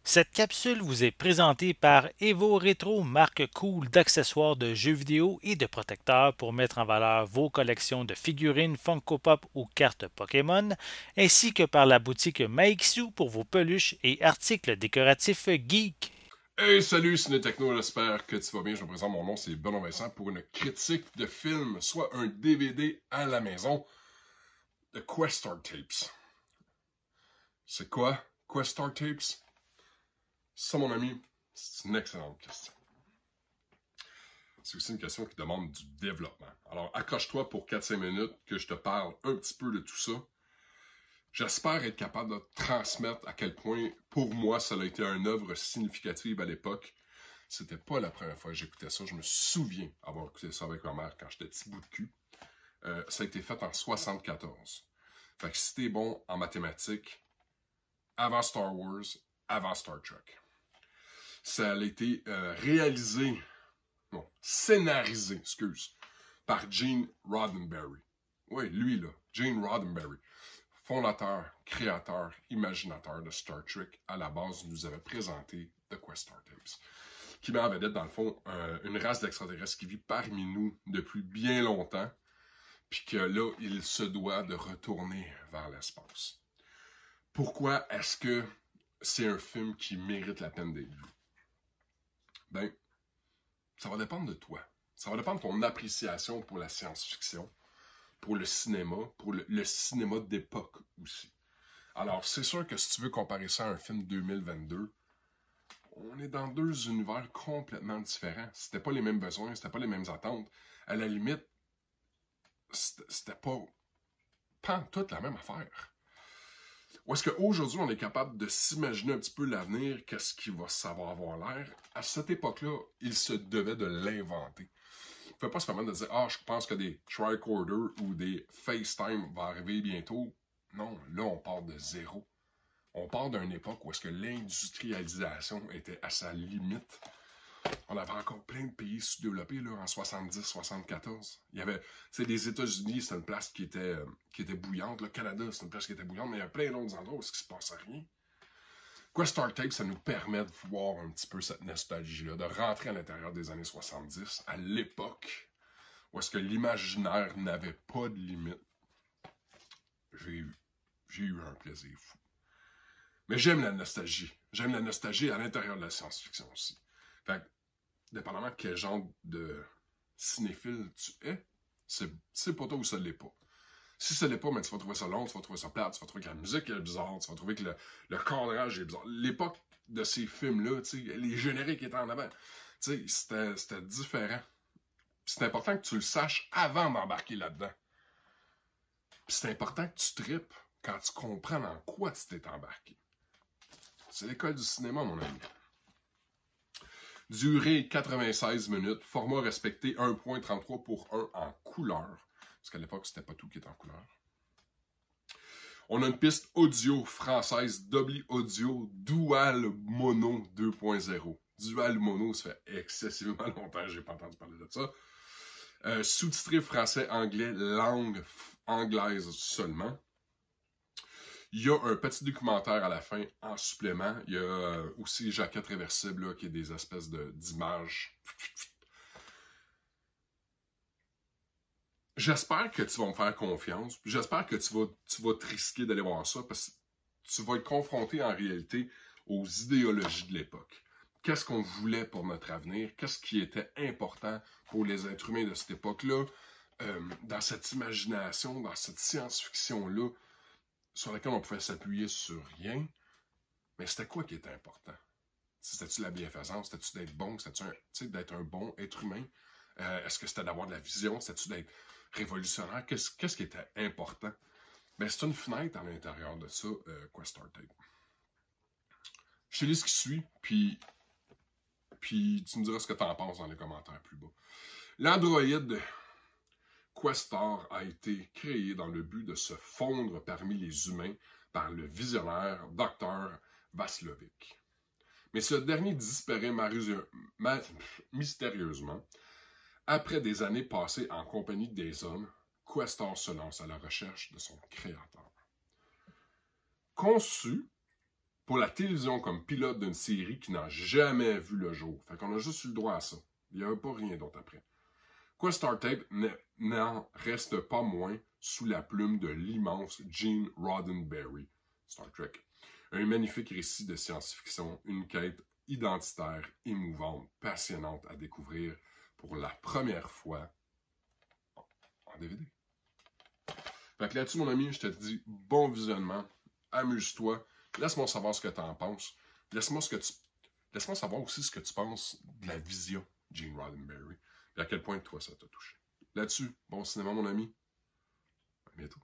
Cette capsule vous est présentée par Evo Retro, marque cool d'accessoires de jeux vidéo et de protecteurs pour mettre en valeur vos collections de figurines Funko Pop ou cartes Pokémon, ainsi que par la boutique Maixu pour vos peluches et articles décoratifs geek. Hey, salut, Ciné-Techno, j'espère que tu vas bien. Je me présente, mon nom c'est Benoît Vincent pour une critique de film, soit un DVD à la maison de Questar Tapes. C'est quoi Questar Tapes? Ça, mon ami, c'est une excellente question. C'est aussi une question qui demande du développement. Alors, accroche-toi pour 4-5 minutes que je te parle un petit peu de tout ça. J'espère être capable de transmettre à quel point, pour moi, ça a été une œuvre significative à l'époque. C'était pas la première fois que j'écoutais ça. Je me souviens avoir écouté ça avec ma mère quand j'étais petit bout de cul. Ça a été fait en 74. Fait que si t'es bon en mathématiques, avant Star Wars, avant Star Trek. Ça a été réalisé, non, scénarisé, excuse, par Gene Roddenberry. Oui, lui là, Gene Roddenberry. Fondateur, créateur, imaginateur de Star Trek, à la base, nous avait présenté The Questar Tapes, qui met en vedette, dans le fond, une race d'extraterrestres qui vit parmi nous depuis bien longtemps, puis que là, il se doit de retourner vers l'espace. Pourquoi est-ce que c'est un film qui mérite la peine d'être vu? Ben, ça va dépendre de toi. Ça va dépendre de ton appréciation pour la science-fiction, pour le cinéma, pour le cinéma d'époque aussi. Alors, c'est sûr que si tu veux comparer ça à un film 2022, on est dans deux univers complètement différents. C'était pas les mêmes besoins, c'était pas les mêmes attentes. À la limite, c'était pas toute la même affaire. Ou est-ce qu'aujourd'hui, on est capable de s'imaginer un petit peu l'avenir, qu'est-ce qui va savoir avoir l'air? À cette époque-là, il se devait de l'inventer. Il ne peut pas se permettre de dire « Ah, je pense que des tricorders ou des FaceTime vont arriver bientôt. » Non, là, on part de zéro. On part d'une époque où est-ce que l'industrialisation était à sa limite. On avait encore plein de pays sous-développés là, en 70-74. Il y avait, les États-Unis, c'était une place qui était bouillante. Le Canada, c'était une place qui était bouillante, mais il y a plein d'autres endroits où il ne se passait rien. Questar Tape, ça nous permet de voir un petit peu cette nostalgie-là, de rentrer à l'intérieur des années 70, à l'époque où est-ce que l'imaginaire n'avait pas de limite. J'ai eu un plaisir fou. Mais j'aime la nostalgie. J'aime la nostalgie à l'intérieur de la science-fiction aussi. Fait que, dépendamment de quel genre de cinéphile tu es, c'est pour toi ou ça ne l'est pas. Si ça ne l'est pas, mais tu vas trouver ça long, tu vas trouver ça plate, tu vas trouver que la musique est bizarre, tu vas trouver que le cadrage est bizarre. L'époque de ces films-là, les génériques étaient en avant, c'était différent. C'est important que tu le saches avant d'embarquer là-dedans. C'est important que tu tripes quand tu comprends dans quoi tu t'es embarqué. C'est l'école du cinéma, mon ami. Durée 96 minutes, format respecté 1.33 pour 1 en couleur, parce qu'à l'époque, c'était pas tout qui était en couleur. On a une piste audio française Dolby Audio Dual Mono 2.0. Dual Mono, ça fait excessivement longtemps que je n'ai pas entendu parler de ça. Sous-titré français-anglais, langue anglaise seulement. Il y a un petit documentaire à la fin en supplément. Il y a aussi jaquette réversible là, qui est des espèces d'images. J'espère que tu vas me faire confiance. J'espère que tu vas te risquer d'aller voir ça parce que tu vas être confronté en réalité aux idéologies de l'époque. Qu'est-ce qu'on voulait pour notre avenir? Qu'est-ce qui était important pour les êtres humains de cette époque-là? Dans cette imagination, dans cette science-fiction-là, sur laquelle on pouvait s'appuyer sur rien. Mais c'était quoi qui était important? C'était-tu la bienfaisance? C'était-tu d'être bon? C'était-tu d'être un bon être humain? Est-ce que c'était d'avoir de la vision? C'était-tu d'être révolutionnaire? Qu'est-ce qui était important? Ben, c'est une fenêtre à l'intérieur de ça, Questar Tape. Je te lis ce qui suit, puis tu me diras ce que tu en penses dans les commentaires plus bas. L'androïde Questar a été créé dans le but de se fondre parmi les humains par le visionnaire Dr. Vaslovic. Mais ce dernier disparaît mystérieusement. Après des années passées en compagnie des hommes, Questar se lance à la recherche de son créateur. Conçu pour la télévision comme pilote d'une série qui n'a jamais vu le jour. Fait qu'on a juste eu le droit à ça. Il n'y avait pas rien d'autre après. Quoi, StarTape n'en reste pas moins sous la plume de l'immense Gene Roddenberry, Star Trek. Un magnifique récit de science-fiction, une quête identitaire, émouvante, passionnante à découvrir pour la première fois en DVD. Fait que là-dessus, mon ami, je te dis bon visionnement, amuse-toi, laisse-moi savoir ce que tu en penses, laisse-moi savoir aussi ce que tu penses de la vision de Gene Roddenberry et à quel point toi ça t'a touché. Là-dessus, bon cinéma, mon ami, à bientôt.